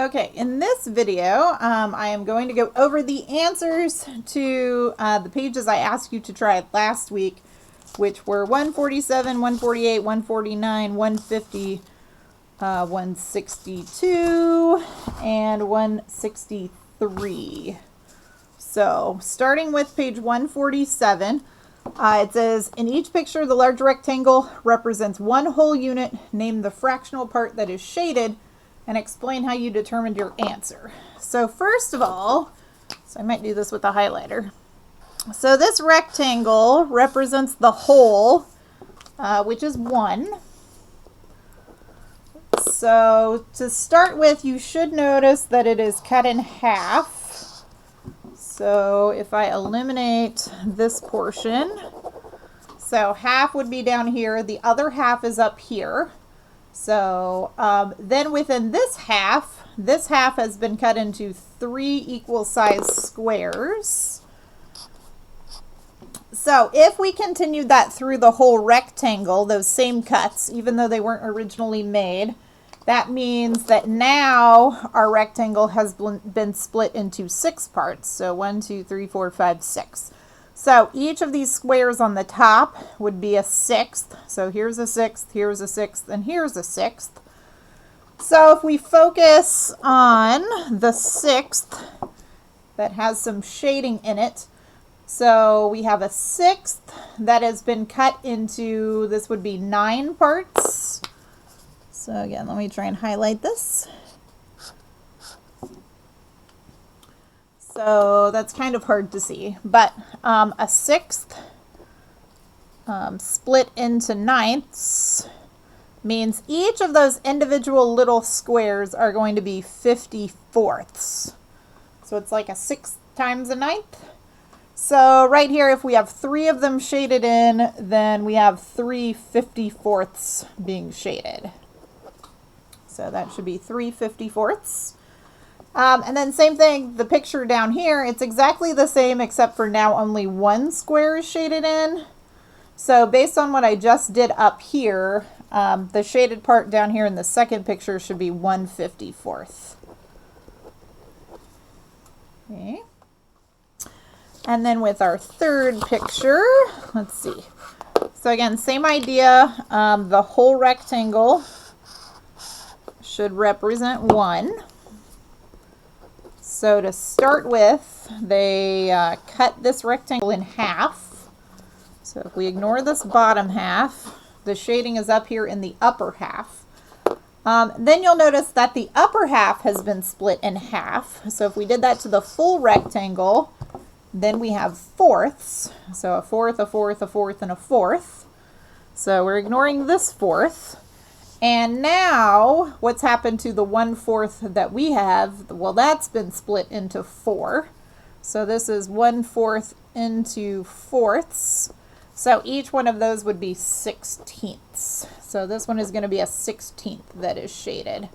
Okay, in this video, I am going to go over the answers to the pages I asked you to try last week, which were 147, 148, 149, 150, 162, and 163. So, starting with page 147, it says, in each picture, the large rectangle represents one whole unit. Name the fractional part that is shaded and explain how you determined your answer. So first of all, I might do this with a highlighter. So this rectangle represents the whole, which is 1. So to start with, you should notice that it is cut in half. So if I eliminate this portion, so half would be down here, the other half is up here. So then within this half has been cut into 3 equal size squares. So if we continued that through the whole rectangle, those same cuts, even though they weren't originally made, that means that now our rectangle has been split into 6 parts. So 1, 2, 3, 4, 5, 6. So each of these squares on the top would be a 6th. So here's a 6th, here's a 6th, and here's a 6th. So if we focus on the 6th that has some shading in it, so we have a 6th that has been cut into, this would be 9 parts. So again, let me try and highlight this. So that's kind of hard to see, but a 6th split into 9ths means each of those individual little squares are going to be 54ths. So it's like a 6 times a 9th. So right here, if we have 3 of them shaded in, then we have 3 54ths being shaded. So that should be 3 54ths. And then same thing, the picture down here, it's exactly the same except for now only 1 square is shaded in. So based on what I just did up here, the shaded part down here in the second picture should be 1/54. Okay. And then with our third picture, let's see. So again, same idea, the whole rectangle should represent 1. So to start with, they cut this rectangle in half. So if we ignore this bottom half, the shading is up here in the upper half. Then you'll notice that the upper half has been split in half. So if we did that to the full rectangle, then we have 4ths. So a 4th, a 4th, a 4th, and a 4th. So we're ignoring this 4th. And now, what's happened to the 1/4 that we have? Well, that's been split into 4. So this is 1/4 into 4ths. So each one of those would be 16ths. So this one is going to be a 16th that is shaded.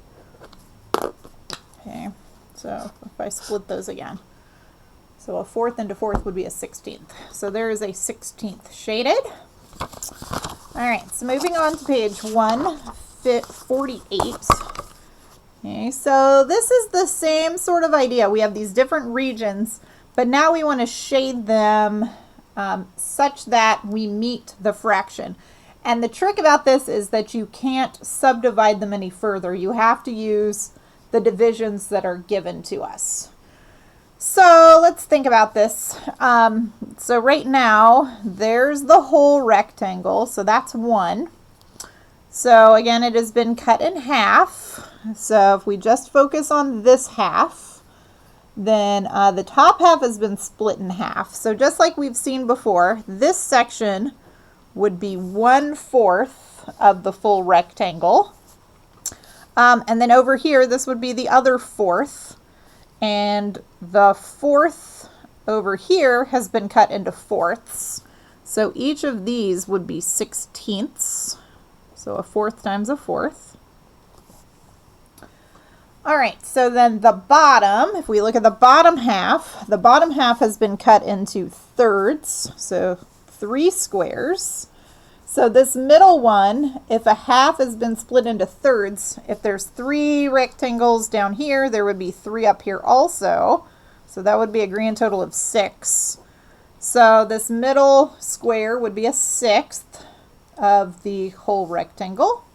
Okay, so if I split those again. So a 4th into 4th would be a 16th. So there is a 16th shaded. All right, so moving on to page 148. Okay, so this is the same sort of idea. We have these different regions, but now we want to shade them such that we meet the fraction. And the trick about this is that you can't subdivide them any further. You have to use the divisions that are given to us. So let's think about this. So right now, there's the whole rectangle, so that's 1. So again, it has been cut in half. So if we just focus on this half, then the top half has been split in half. So just like we've seen before, this section would be 1/4 of the full rectangle. And then over here, this would be the other 4th. And the 4th over here has been cut into 4ths. So each of these would be 16ths. So a 4th times a 4th. All right, so then the bottom, if we look at the bottom half has been cut into 3rds, so 3 squares. So this middle one, if a half has been split into thirds, if there's 3 rectangles down here, there would be 3 up here also. So that would be a grand total of 6. So this middle square would be a 1/6 of the whole rectangle.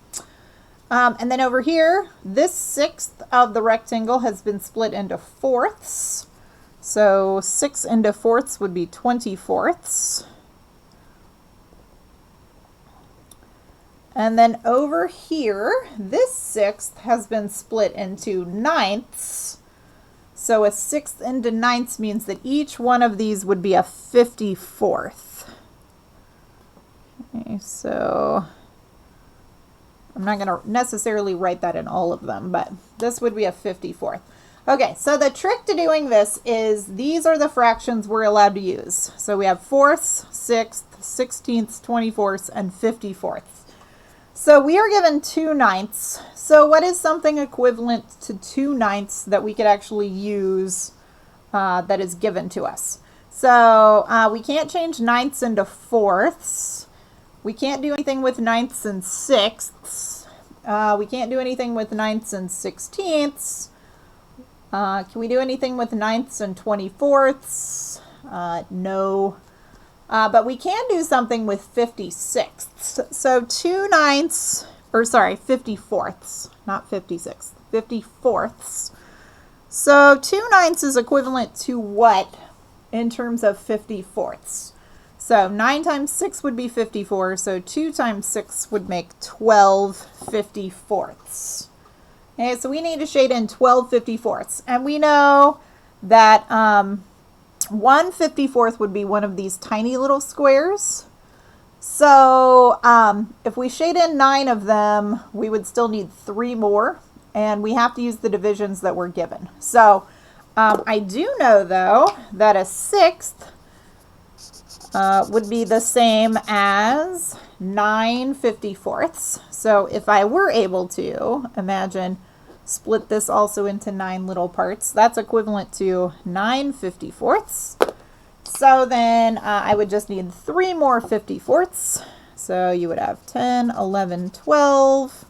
And then over here, this 1/6 of the rectangle has been split into 4ths. So 6 into 4ths would be 20/4. And then over here, this 1/6 has been split into 9ths. So a 1/6 into 9ths means that each one of these would be a 54th. Okay, so I'm not going to necessarily write that in all of them, but this would be a 54th. Okay, so the trick to doing this is these are the fractions we're allowed to use. So we have 4ths, 6ths, 16ths, 24ths, and 54ths. So we are given 2/9. So what is something equivalent to 2/9 that we could actually use that is given to us? So we can't change 9ths into 4ths. We can't do anything with 9ths and 6ths. We can't do anything with 9ths and 16ths. Can we do anything with 9ths and 24ths? No. But we can do something with 56ths. So 2/9, or sorry, 54ths, not 56th, 54ths. So 2/9 is equivalent to what in terms of 54ths? So 9 times 6 would be 54, so 2 times 6 would make 12 54ths. Okay, so we need to shade in 12 54ths. And we know that 1 54th would be one of these tiny little squares. So if we shade in 9 of them, we would still need 3 more, and we have to use the divisions that we're given. So I do know, though, that a 1/6 would be the same as 9 54ths. So if I were able to, imagine, split this also into 9 little parts, that's equivalent to 9 54ths. So then I would just need 3 more 54ths. So you would have 10, 11, 12.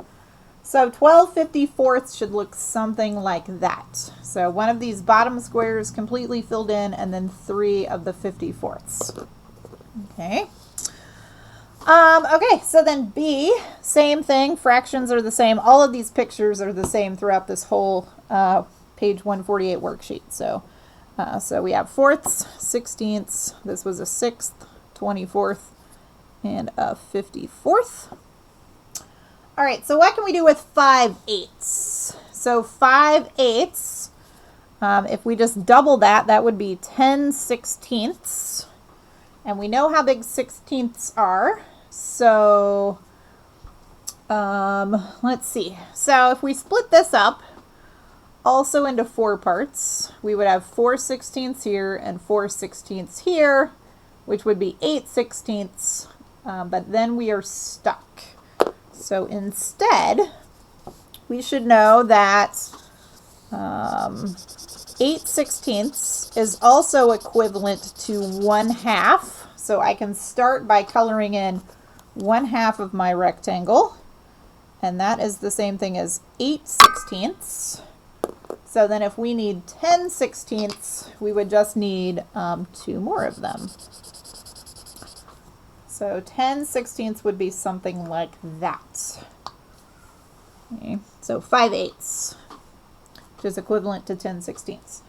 So 12 54ths should look something like that. So one of these bottom squares completely filled in, and then 3 of the 54ths. Okay. Okay, so then B, same thing. Fractions are the same. All of these pictures are the same throughout this whole page 148 worksheet. So we have 4ths, 16ths. This was a 6th, 24th, and a 54th. All right, so what can we do with 5/8? So 5/8, if we just double that, that would be 10 16ths. And we know how big 16ths are. So let's see. So if we split this up also into 4 parts, we would have 4 16ths here and 4 16ths here, which would be 8 16ths. But then we are stuck. So instead, we should know that 8 16ths is also equivalent to 1/2. So I can start by coloring in 1/2 of my rectangle. And that is the same thing as 8 16ths. So then if we need 10 16ths, we would just need 2 more of them. So 10 16ths would be something like that. Okay. So 5/8, which is equivalent to 10 16ths.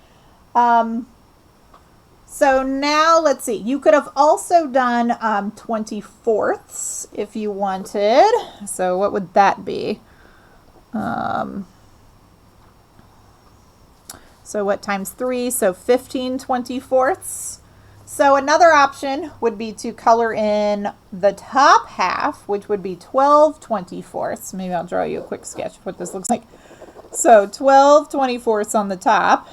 So now let's see. You could have also done 24ths if you wanted. So what would that be? So what times 3? So 15 24ths. So another option would be to color in the top half, which would be 12 24ths. Maybe I'll draw you a quick sketch of what this looks like. So 12 24ths on the top.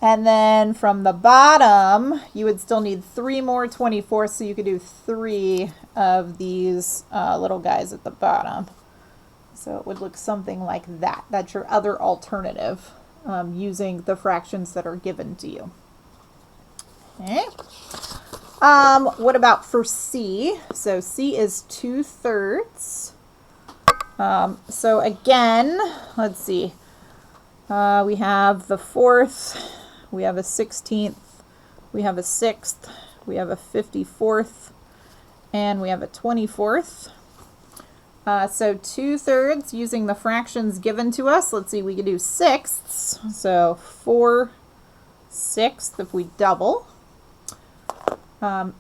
And then from the bottom, you would still need 3 more 24ths, so you could do 3 of these little guys at the bottom. So it would look something like that. That's your other alternative using the fractions that are given to you. Okay. What about for C? So C is 2/3. So again, let's see. We have the 4th, we have a 16th, we have a 6th, we have a 54th, and we have a 24th. So 2/3 using the fractions given to us. Let's see, we could do sixths. So 4/6 if we double.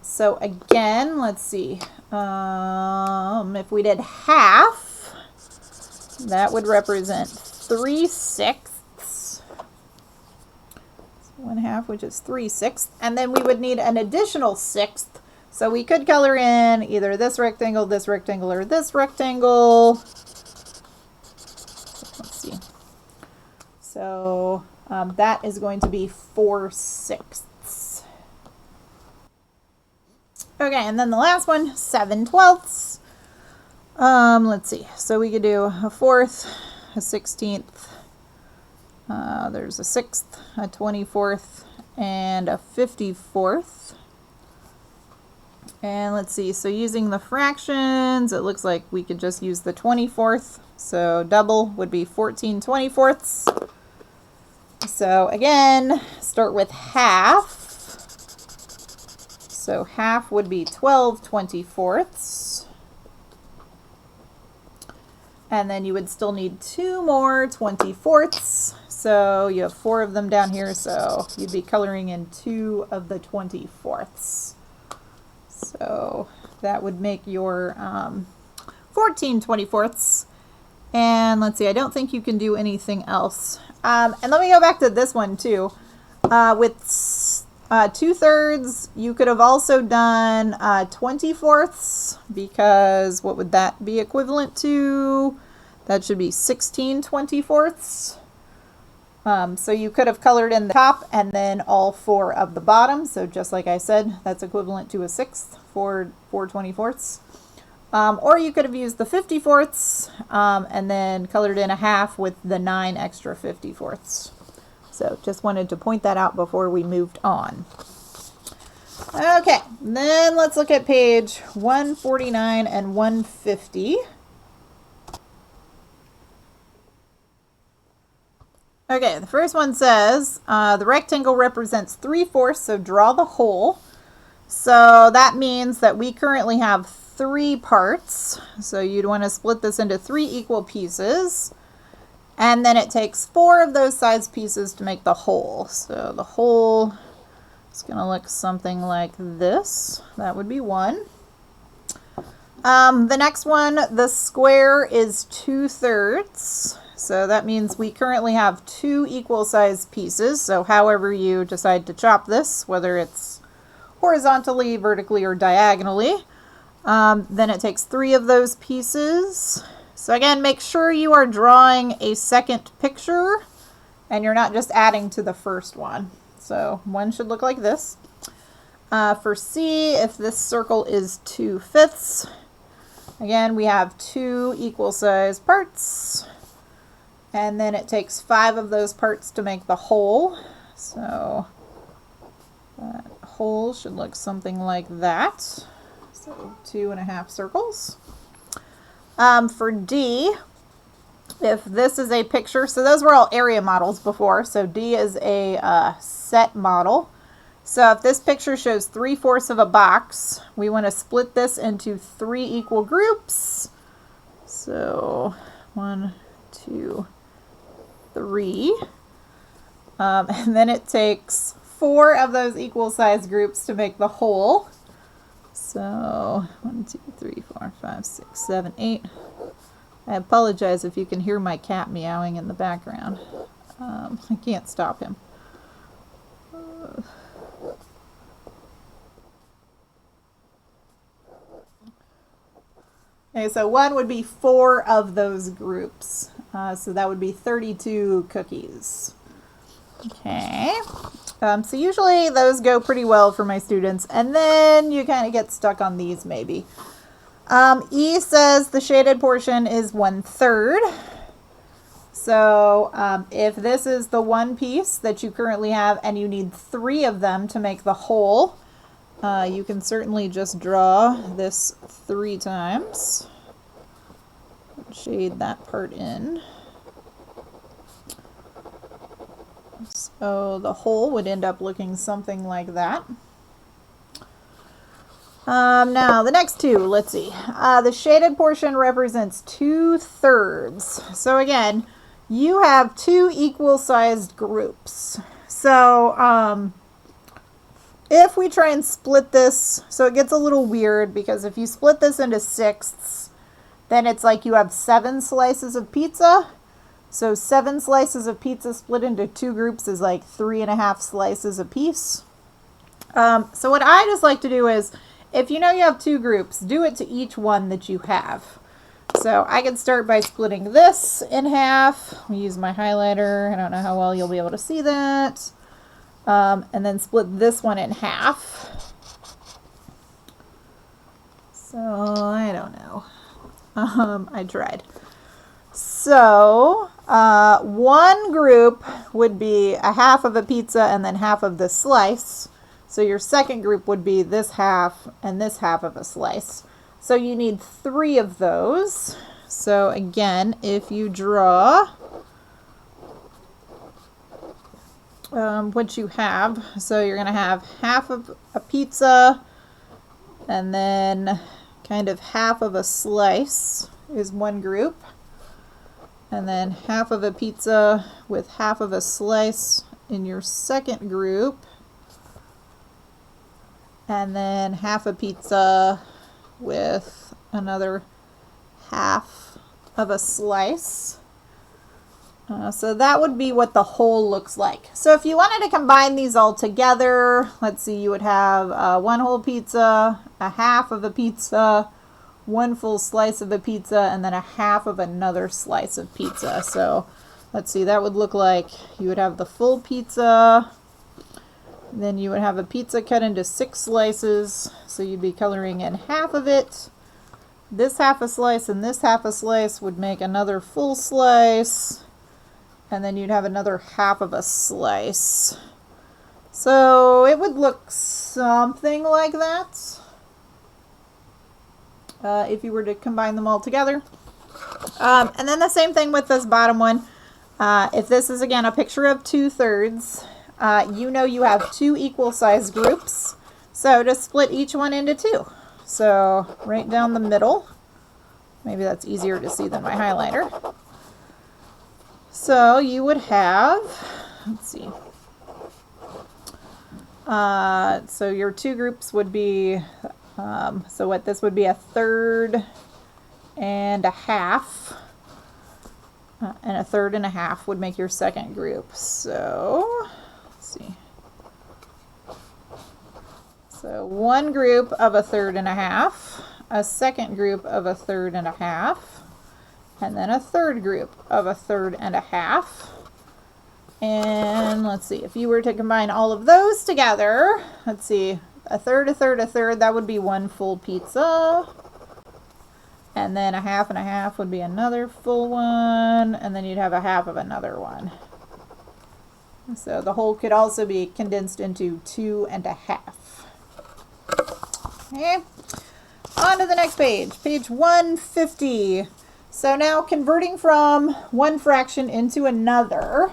So again, let's see. If we did half, that would represent 3/6. 1/2, which is 3/6, and then we would need an additional 1/6. So we could color in either this rectangle, or this rectangle. Let's see. So that is going to be 4/6. Okay, and then the last one, 7/12. Let's see. So we could do a 4th, a 16th. There's a 6th, a 24th, and a 54th. And let's see, so using the fractions, it looks like we could just use the 24th. So double would be 14/24. So again, start with half. So half would be 12/24. And then you would still need 2 more 24ths. So you have 4 of them down here, so you'd be coloring in 2 of the 24ths. So that would make your 14/24. And let's see, I don't think you can do anything else. And let me go back to this one too. With 2/3, you could have also done 24ths, because what would that be equivalent to? That should be 16/24. So you could have colored in the top and then all 4 of the bottom. So just like I said, that's equivalent to a 1/6 for 4/24. Or you could have used the 54ths and then colored in a half with the 9 extra 54ths. So just wanted to point that out before we moved on. Okay, then let's look at page 149 and 150. Okay, the first one says the rectangle represents 3/4, so draw the hole. So that means that we currently have 3 parts. So you'd want to split this into 3 equal pieces. And then it takes 4 of those size pieces to make the hole. So the hole is going to look something like this. That would be 1. The next one, the square is 2/3. So that means we currently have 2 equal size pieces. So however you decide to chop this, whether it's horizontally, vertically, or diagonally, then it takes 3 of those pieces. So again, make sure you are drawing a second picture and you're not just adding to the first one. So one should look like this. For C, if this circle is 2/5, again, we have 2 equal size parts. And then it takes 5 of those parts to make the whole. So that whole should look something like that. So 2.5 circles. For D, if this is a picture, so those were all area models before, so D is a set model. So if this picture shows 3/4 of a box, we want to split this into 3 equal groups. So 1, 2, 3. And then it takes 4 of those equal size groups to make the whole. So 1, 2, 3, 4, 5, 6, 7, 8. I apologize if you can hear my cat meowing in the background. I can't stop him. Okay, so 1 would be 4 of those groups. So that would be 32 cookies. Okay. So usually those go pretty well for my students, and then you kind of get stuck on these maybe. E says the shaded portion is 1/3. So if this is the one piece that you currently have and you need 3 of them to make the whole, You can certainly just draw this 3 times. Shade that part in. So the whole would end up looking something like that. Now the next two, let's see. The shaded portion represents 2/3. So again, you have 2 equal-sized groups. So if we try and split this, so it gets a little weird because if you split this into 6ths, then it's like you have 7 slices of pizza. So 7 slices of pizza split into 2 groups is like 3.5 slices apiece. So what I just like to do is, if you know you have 2 groups, do it to each one that you have. So I can start by splitting this in half. I'll use my highlighter. I don't know how well you'll be able to see that. And then split this one in half. So I don't know. I tried. So one group would be a half of a pizza and then half of the slice. So your second group would be this half and this half of a slice. So you need 3 of those. So again, if you draw what you have, so you're going to have half of a pizza and then kind of half of a slice is one group. And then half of a pizza with half of a slice in your second group. And then half a pizza with another half of a slice. So that would be what the whole looks like. So if you wanted to combine these all together, let's see, you would have 1 whole pizza, a half of a pizza, 1 full slice of a pizza, and then a half of another slice of pizza. So let's see, that would look like you would have the full pizza. Then you would have a pizza cut into 6 slices, so you'd be coloring in half of it. This half a slice and this half a slice would make another full slice, and then you'd have another half of a slice. So it would look something like that if you were to combine them all together. And then the same thing with this bottom one. If this is again a picture of 2/3, you know you have 2 equal size groups, so just split each one into 2. So right down the middle, maybe that's easier to see than my highlighter. So you would have, let's see, so your 2 groups would be, so what this would be 1/3 and a half, and 1/3 and a half would make your second group. So see. So one group of 1/3 and a half, a second group of 1/3 and a half, and then a third group of 1/3 and a half. And let's see, if you were to combine all of those together, let's see, 1/3, 1/3, 1/3, that would be 1 full pizza. And then a half and a half would be another full one, and then you'd have a half of another one. So the whole could also be condensed into 2 1/2. Okay, on to the next page, page 150. So now converting from one fraction into another.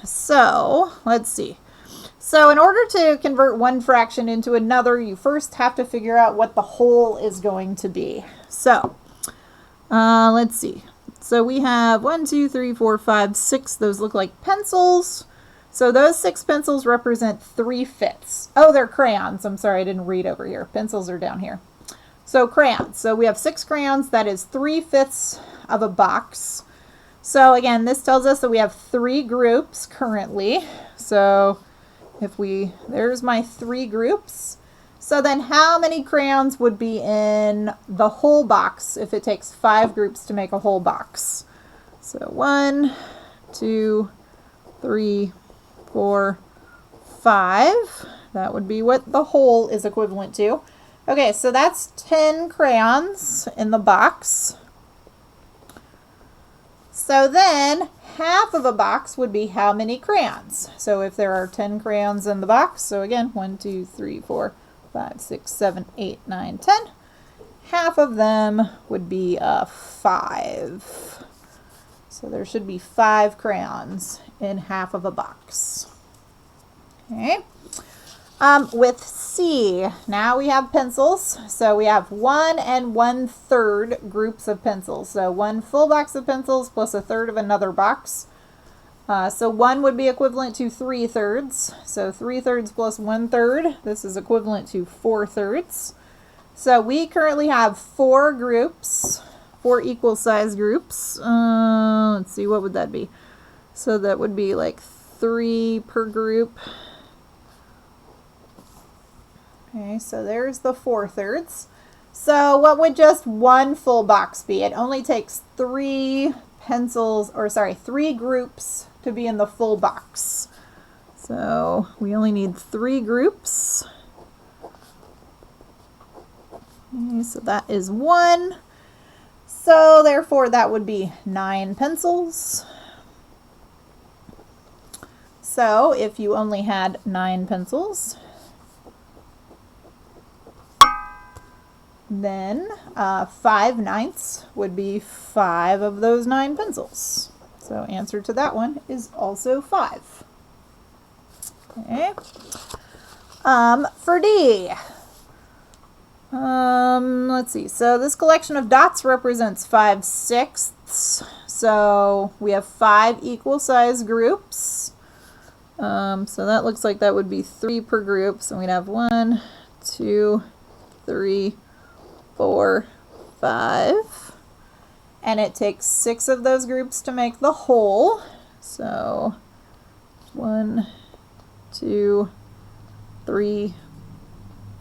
So let's see. So in order to convert one fraction into another, you first have to figure out what the whole is going to be. So let's see. So we have 1, 2, 3, 4, 5, 6. Those look like pencils. So those 6 pencils represent 3/5. Oh, they're crayons. I'm sorry, I didn't read over here. Pencils are down here. So crayons. So we have 6 crayons. That is 3/5 of a box. So again, this tells us that we have 3 groups currently. So if there's my 3 groups. So then how many crayons would be in the whole box if it takes 5 groups to make a whole box? So 1, 2, 3, 4, 5. That would be what the whole is equivalent to. Okay, so that's 10 crayons in the box. So then half of a box would be how many crayons? So if there are 10 crayons in the box, so again, 1, 2, 3, 4, 5, 6, 7, 8, 9, 10. Half of them would be 5. So there should be 5 crayons in half of a box. Okay. With C, now we have pencils. So we have 1 and 1/3 groups of pencils. So 1 full box of pencils plus 1/3 of another box. So 1 would be equivalent to 3/3. So 3/3 plus 1/3, this is equivalent to 4/3. So we currently have 4 groups, 4 equal size groups. Let's see, what would that be? So that would be like 3 per group. Okay, so there's the 4/3. So what would just 1 full box be? It only takes 3 3 groups to be in the full box. So we only need 3 groups. Okay, so that is 1. So therefore that would be 9 pencils. So if you only had 9 pencils, then 5/9 would be 5 of those 9 pencils. So answer to that one is also 5. Okay. For D, let's see. So this collection of dots represents 5/6. So we have 5 equal size groups. So that looks like that would be 3 per group. So we'd have 1, 2, 3, 4, 5, and it takes 6 of those groups to make the whole. So 1, 2, 3,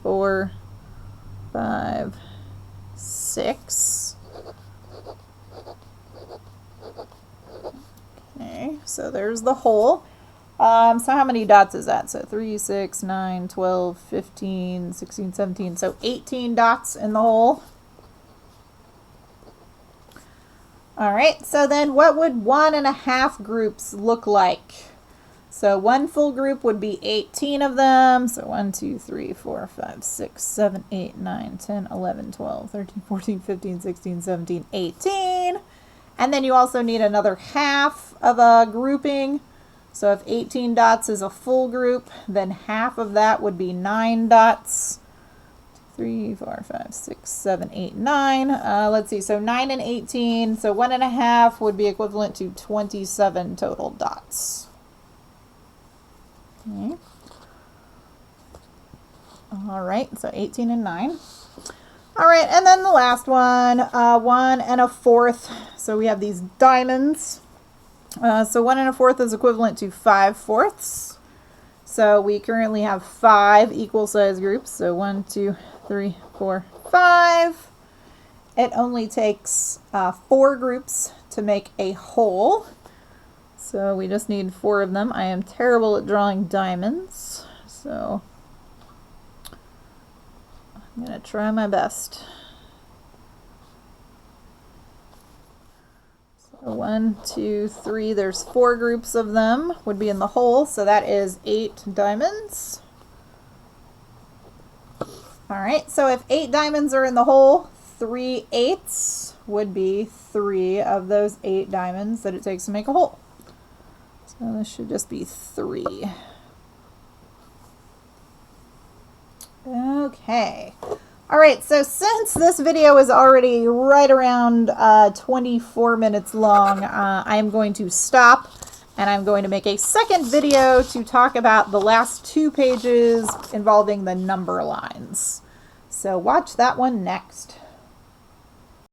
4, 5, 6. Okay, so there's the whole. So how many dots is that? So 3, 6, 9, 12, 15, 16, 17. So 18 dots in the whole. All right, so then what would 1 1/2 groups look like? So 1 full group would be 18 of them. So 1, 2, 3, 4, 5, 6, 7, 8, 9, 10, 11, 12, 13, 14, 15, 16, 17, 18. And then you also need another half of a grouping. So if 18 dots is a full group, then half of that would be 9 dots. 3, 4, 5, 6, 7, 8, 9. Let's see, so 9 and 18. So 1 1/2 would be equivalent to 27 total dots. Okay. All right, so 18 and 9. All right, and then the last one, 1 1/4. So we have these diamonds. So 1 1/4 is equivalent to 5/4. So we currently have 5 equal size groups. So 1, 2, 3, 4, 5. It only takes 4 groups to make a whole. So we just need 4 of them. I am terrible at drawing diamonds, so I'm going to try my best. So 1, 2, 3, there's 4 groups of them would be in the whole, so that is 8 diamonds. All right, so if 8 diamonds are in the whole, 3/8 would be 3 of those 8 diamonds that it takes to make a whole. So this should just be 3. Okay. All right, so since this video is already right around 24 minutes long, I'm going to stop and I'm going to make a second video to talk about the last 2 pages involving the number lines. So watch that one next.